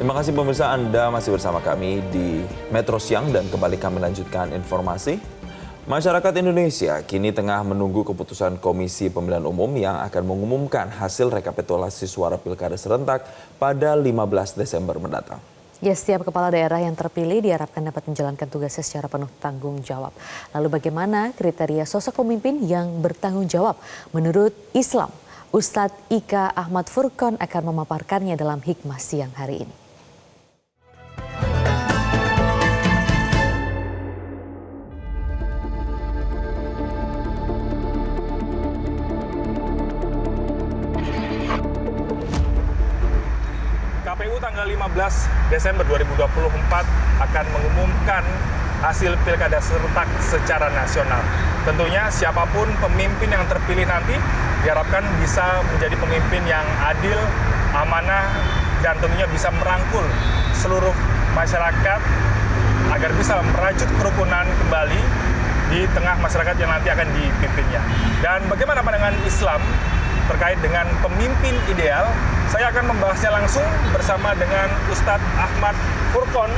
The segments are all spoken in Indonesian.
Terima kasih pemirsa, Anda masih bersama kami di Metro Siang dan kembali kami lanjutkan informasi. Masyarakat Indonesia kini tengah menunggu keputusan Komisi Pemilihan Umum yang akan mengumumkan hasil rekapitulasi suara pilkada serentak pada 15 Desember mendatang. Ya, setiap kepala daerah yang terpilih diharapkan dapat menjalankan tugasnya secara penuh tanggung jawab. Lalu bagaimana kriteria sosok pemimpin yang bertanggung jawab? Menurut Islam, Ustadz Ika Ahmad Furqon akan memaparkannya dalam Hikmah Siang hari ini. KPU tanggal 15 Desember 2024 akan mengumumkan hasil pilkada serentak secara nasional. Tentunya siapapun pemimpin yang terpilih nanti diharapkan bisa menjadi pemimpin yang adil, amanah, dan tentunya bisa merangkul seluruh masyarakat agar bisa merajut kerukunan kembali di tengah masyarakat yang nanti akan dipimpinnya. Dan bagaimana pandangan Islam terkait dengan pemimpin ideal? Saya akan membahasnya langsung bersama dengan Ustadz Ahmad Furqon.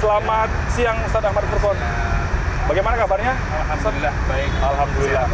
Selamat siang Ustadz Ahmad Furqon. Bagaimana kabarnya? Alhamdulillah baik. Alhamdulillah.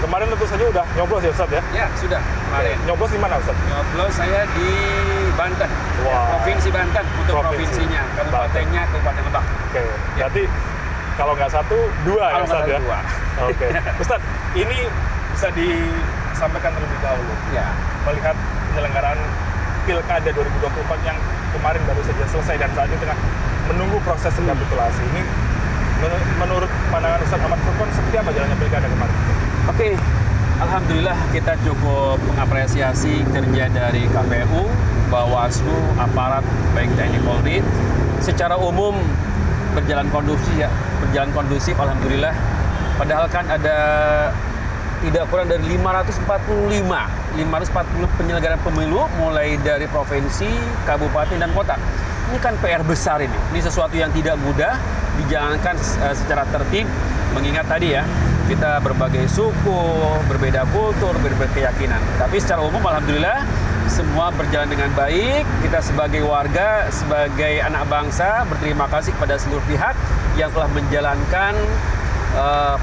Kemarin tentu saja udah nyoblos ya Ustadz ya? Ya sudah kemarin. Nyoblos di mana Ustadz? Nyoblos saya di Banten, Provinsi Banten untuk provinsinya, kabupatennya Kabupaten Lebak. Oke, berarti kalau nggak satu, dua ya Ustadz ya? Dua. Oke, Ustadz ini bisa disampaikan terlebih dahulu. Ya. Melihat penyelenggaraan Pilkada 2024 yang kemarin baru saja selesai dan saat ini tengah menunggu proses rekapitulasi. Ini menurut pandangan Ustadz Ahmad Furqon seperti apa jalannya Pilkada kemarin? Oke, alhamdulillah kita cukup mengapresiasi kerja dari KPU, Bawaslu, aparat baik TNI Polri secara umum berjalan kondusif, alhamdulillah. Padahal kan ada tidak kurang dari 540 penyelenggaraan pemilu mulai dari provinsi, kabupaten, dan kota. Ini kan PR besar ini. Ini sesuatu yang tidak mudah dijalankan secara tertib, mengingat tadi ya, kita berbagai suku, berbeda kultur, berbeda keyakinan. Tapi secara umum alhamdulillah semua berjalan dengan baik. Kita sebagai warga, sebagai anak bangsa berterima kasih kepada seluruh pihak yang telah menjalankan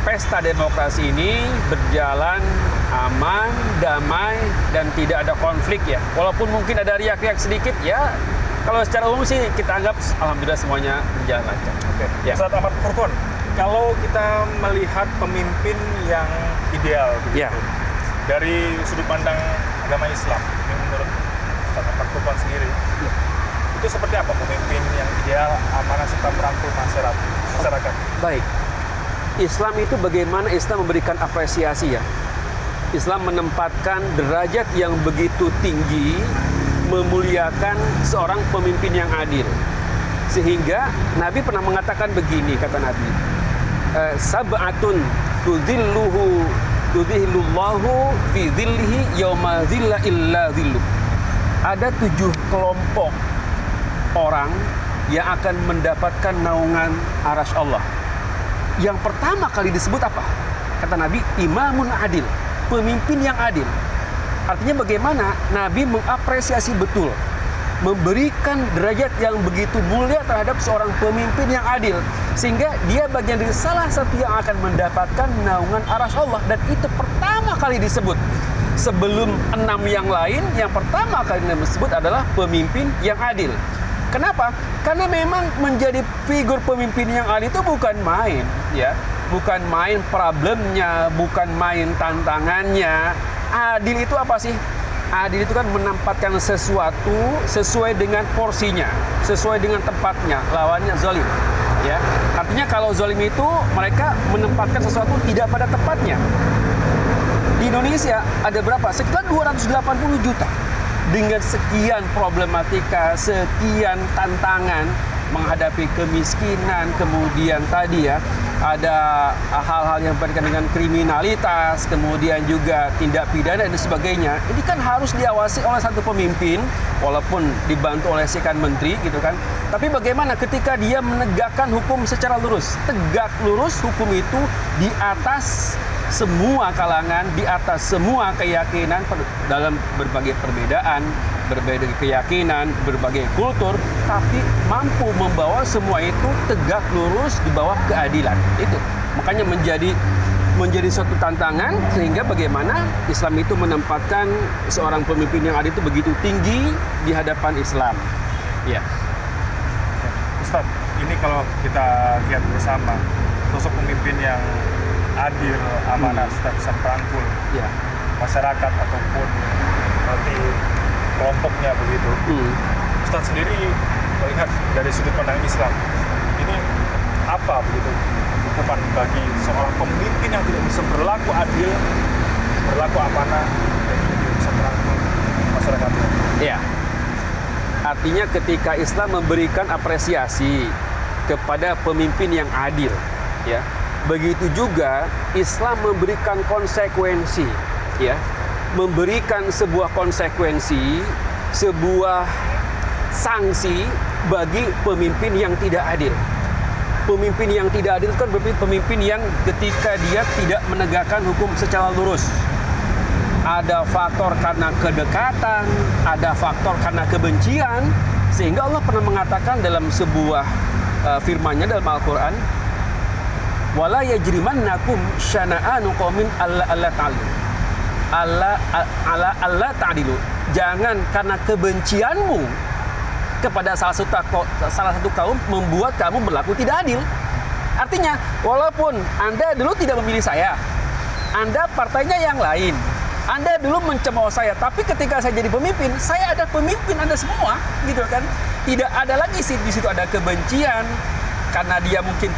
pesta demokrasi ini berjalan aman, damai, dan tidak ada konflik ya. Walaupun mungkin ada riak-riak sedikit ya, kalau secara umum sih kita anggap alhamdulillah semuanya berjalan lancar. Oke. Ya. Ustadz Ahmad Furqon, kalau kita melihat pemimpin yang ideal begitu, dari sudut pandang agama Islam, ini menurut Ustadz Ahmad Furqon sendiri, itu seperti apa pemimpin yang ideal, amanah, serta merangkul masyarakat? Baik. Islam itu bagaimana Islam memberikan apresiasi ya. Islam menempatkan derajat yang begitu tinggi, memuliakan seorang pemimpin yang adil. Sehingga Nabi pernah mengatakan begini, kata Nabi, sab'atun tudhillullahu fi dhillihi yauma dhilla illa dhillu. Ada 7 kelompok orang yang akan mendapatkan naungan arasy Allah. Yang pertama kali disebut apa? Kata Nabi, imamun adil, pemimpin yang adil. Artinya bagaimana Nabi mengapresiasi betul, memberikan derajat yang begitu mulia terhadap seorang pemimpin yang adil, sehingga dia bagian dari salah satu yang akan mendapatkan naungan arasy Allah, dan itu pertama kali disebut. Sebelum 6 yang lain, yang pertama kali disebut adalah pemimpin yang adil. Kenapa? Karena memang menjadi figur pemimpin yang adil itu bukan main, ya, bukan main problemnya, bukan main tantangannya. Adil itu apa sih? Adil itu kan menempatkan sesuatu sesuai dengan porsinya, sesuai dengan tempatnya. Lawannya zalim, ya. Artinya kalau zalim itu mereka menempatkan sesuatu tidak pada tempatnya. Di Indonesia ada berapa? Sekitar 280 juta. Dengan sekian problematika, sekian tantangan menghadapi kemiskinan, kemudian tadi ya ada hal-hal yang berkaitan dengan kriminalitas, kemudian juga tindak pidana dan sebagainya. Ini kan harus diawasi oleh satu pemimpin, walaupun dibantu oleh sekian menteri gitu kan. Tapi bagaimana ketika dia menegakkan hukum secara lurus, tegak lurus hukum itu di atas semua kalangan, di atas semua keyakinan dalam berbagai perbedaan, berbagai keyakinan, berbagai kultur, tapi mampu membawa semua itu tegak lurus di bawah keadilan. Itu makanya menjadi suatu tantangan, sehingga bagaimana Islam itu menempatkan seorang pemimpin yang adil itu begitu tinggi di hadapan Islam. Ya. Ustaz, ini kalau kita lihat bersama sosok pemimpin yang adil, amanah, bisa merangkul Ya. masyarakat ataupun nanti kelompoknya begitu. Ustaz sendiri melihat dari sudut pandang Islam, ini apa begitu hukuman bagi seorang pemimpin yang tidak bisa berlaku adil, berlaku amanah, dan tidak bisa merangkul masyarakatnya? Ya. Artinya ketika Islam memberikan apresiasi kepada pemimpin yang adil, ya, begitu juga Islam memberikan konsekuensi, ya, memberikan sebuah konsekuensi, sebuah sanksi bagi pemimpin yang tidak adil. Pemimpin yang tidak adil kan berarti pemimpin yang ketika dia tidak menegakkan hukum secara lurus. Ada faktor karena kedekatan, ada faktor karena kebencian, sehingga Allah pernah mengatakan dalam sebuah firman-Nya dalam Al-Qur'an, wala yajrimannakum syana'anu qaumin alla ta'dilu. Alla ta'dilu. Jangan karena kebencianmu kepada salah satu kaum membuat kamu berlaku tidak adil. Artinya, walaupun Anda dulu tidak memilih saya, Anda partainya yang lain, Anda dulu mencemooh saya, tapi ketika saya jadi pemimpin, saya ada pemimpin Anda semua, gitu kan? Tidak ada lagi di situ ada kebencian karena dia mungkin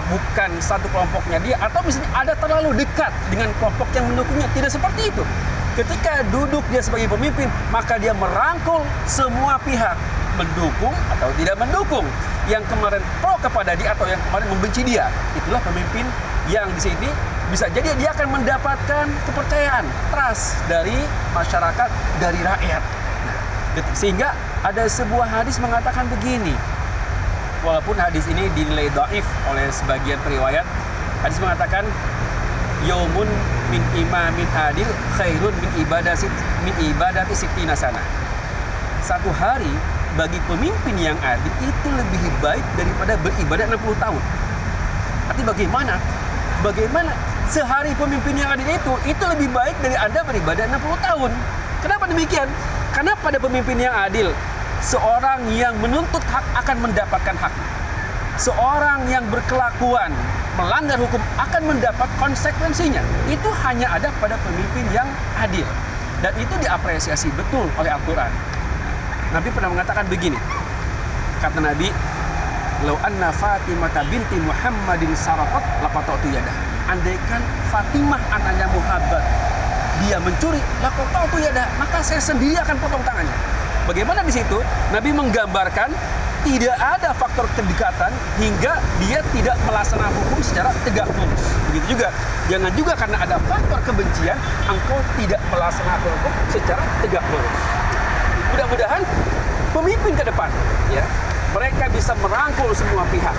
bukan satu kelompoknya dia, atau misalnya ada terlalu dekat dengan kelompok yang mendukungnya. Tidak seperti itu. Ketika duduk dia sebagai pemimpin, maka dia merangkul semua pihak, mendukung atau tidak mendukung, yang kemarin pro kepada dia atau yang kemarin membenci dia. Itulah pemimpin yang di sini bisa jadi dia akan mendapatkan kepercayaan, trust dari masyarakat, dari rakyat. Sehingga ada sebuah hadis mengatakan begini, walaupun hadis ini dinilai dhaif oleh sebagian periwayat, hadis mengatakan yaumun min imamin adil khairun min ibadati sittina sana. Satu hari bagi pemimpin yang adil itu lebih baik daripada beribadah 60 tahun. Artinya bagaimana sehari pemimpin yang adil itu lebih baik dari Anda beribadah 60 tahun. Kenapa demikian? Karena pada pemimpin yang adil, seorang yang menuntut hak akan mendapatkan hak. Seorang yang berkelakuan melanggar hukum akan mendapat konsekuensinya. Itu hanya ada pada pemimpin yang adil. Dan itu diapresiasi betul oleh Al-Quran. Nabi pernah mengatakan begini, kata Nabi, "Lau anna Fatimah binti Muhammadin saraqat laqata'tu yadah." Andaikan Fatimah anaknya Muhammad dia mencuri, laqata'tu yadah, maka saya sendiri akan potong tangannya. Bagaimana di situ? Nabi menggambarkan tidak ada faktor kedekatan hingga dia tidak melaksanakan hukum secara tegak lurus. Begitu juga, jangan juga karena ada faktor kebencian engkau tidak melaksanakan hukum secara tegak lurus. Mudah-mudahan pemimpin ke depan, ya, mereka bisa merangkul semua pihak,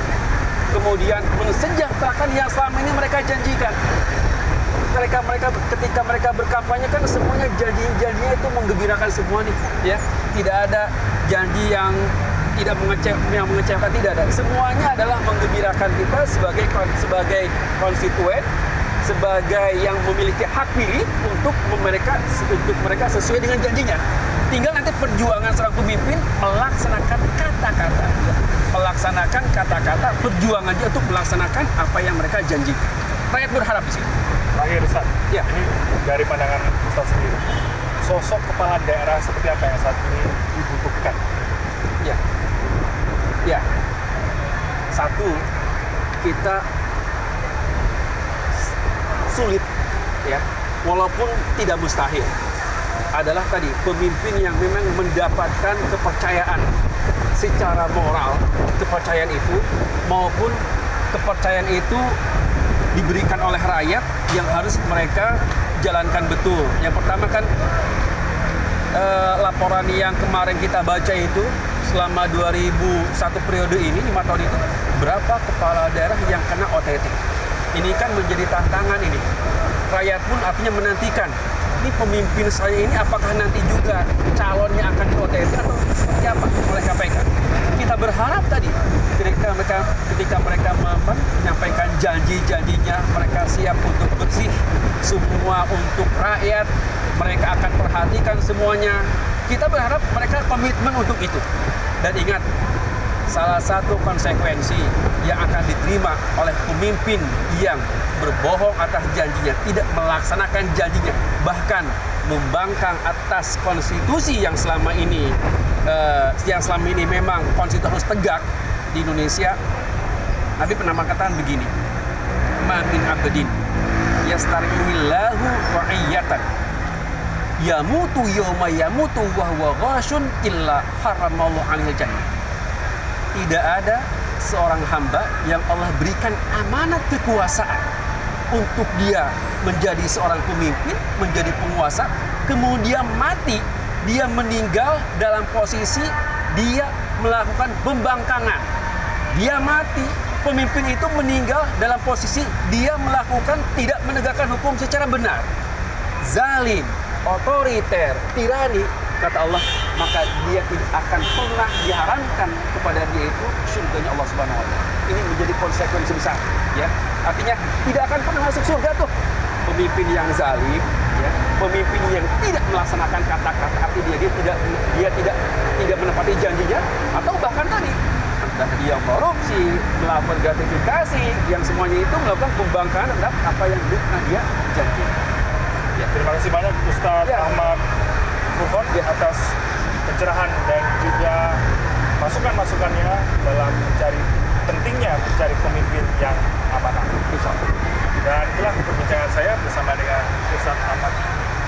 kemudian mensejahterakan yang selama ini mereka janjikan. Ketika mereka berkampanye kan semuanya janjinya itu menggembirakan semua nih, ya, tidak ada janji yang mengecewakan, tidak ada. Semuanya adalah menggembirakan kita sebagai konstituen, sebagai yang memiliki hak pilih untuk mereka sesuai dengan janjinya. Tinggal nanti perjuangan seorang pemimpin melaksanakan kata-kata, perjuangan dia untuk melaksanakan apa yang mereka janjikan. Rakyat berharap di sini. Terakhir Ustaz, Ya. ini dari pandangan Ustaz sendiri, sosok kepala daerah seperti apa yang saat ini dibutuhkan? Ya. Satu, kita sulit, ya, walaupun tidak mustahil, adalah tadi pemimpin yang memang mendapatkan kepercayaan secara moral, kepercayaan itu maupun kepercayaan itu diberikan oleh rakyat yang harus mereka jalankan betul. Yang pertama kan laporan yang kemarin kita baca itu selama 2001 periode ini, 5 tahun itu, berapa kepala daerah yang kena OTT. Ini kan menjadi tantangan ini. Rakyat pun artinya menantikan ini pemimpin saya ini apakah nanti juga calonnya akan di OTT atau seperti apa oleh KPK. Kita berharap tadi ketika mereka menyampaikan janji-janjinya, mereka siap untuk bersih semua untuk rakyat, mereka akan perhatikan semuanya. Kita berharap mereka komitmen untuk itu. Dan ingat, salah satu konsekuensi yang akan diterima oleh pemimpin yang berbohong atas janjinya, tidak melaksanakan janjinya, bahkan membangkang atas konstitusi yang selama ini memang konstitusi harus tegak di Indonesia. Nabi pernah mengatakan begini, "Ma min abdin yastarihillahu ra'iyatan yamutu yawma yamutu wa huwa ghashun illa haramallahu 'alaihil jannah." Tidak ada seorang hamba yang Allah berikan amanat kekuasaan untuk dia menjadi seorang pemimpin, menjadi penguasa, kemudian mati, dia meninggal dalam posisi dia melakukan pembangkangan. Dia mati, pemimpin itu meninggal dalam posisi dia melakukan tidak menegakkan hukum secara benar. Zalim, otoriter, tirani, kata Allah, maka dia tidak akan pernah diharamkan kepada dia itu surganya Allah Subhanahu wa taala. Ini menjadi konsekuensi besar, ya. Artinya tidak akan pernah masuk surga tuh pemimpin yang zalim, ya, pemimpin yang tidak melaksanakan kata-kata, artinya dia tidak menepati janjinya, atau bahkan tadi entah dia korupsi, melakukan gratifikasi, yang semuanya itu melakukan pembangkangan terhadap apa yang pernah dia janji. Ya, terima kasih banyak Ustadz Ahmad Furqon atas pencerahan dan juga masukan-masukannya dalam pentingnya mencari pemimpin yang amanah. Dan itulah perbincangan saya bersama dengan Ustadz Ahmad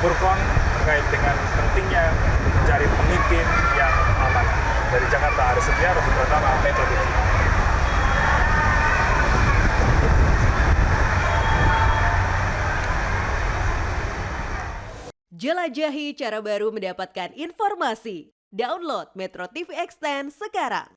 Furqon terkait dengan pentingnya mencari pemimpin yang amanah. Dari Jakarta, Aris Setia, Robi Pratama, Metro TV. Jelajahi cara baru mendapatkan informasi. Download Metro TV Extend sekarang.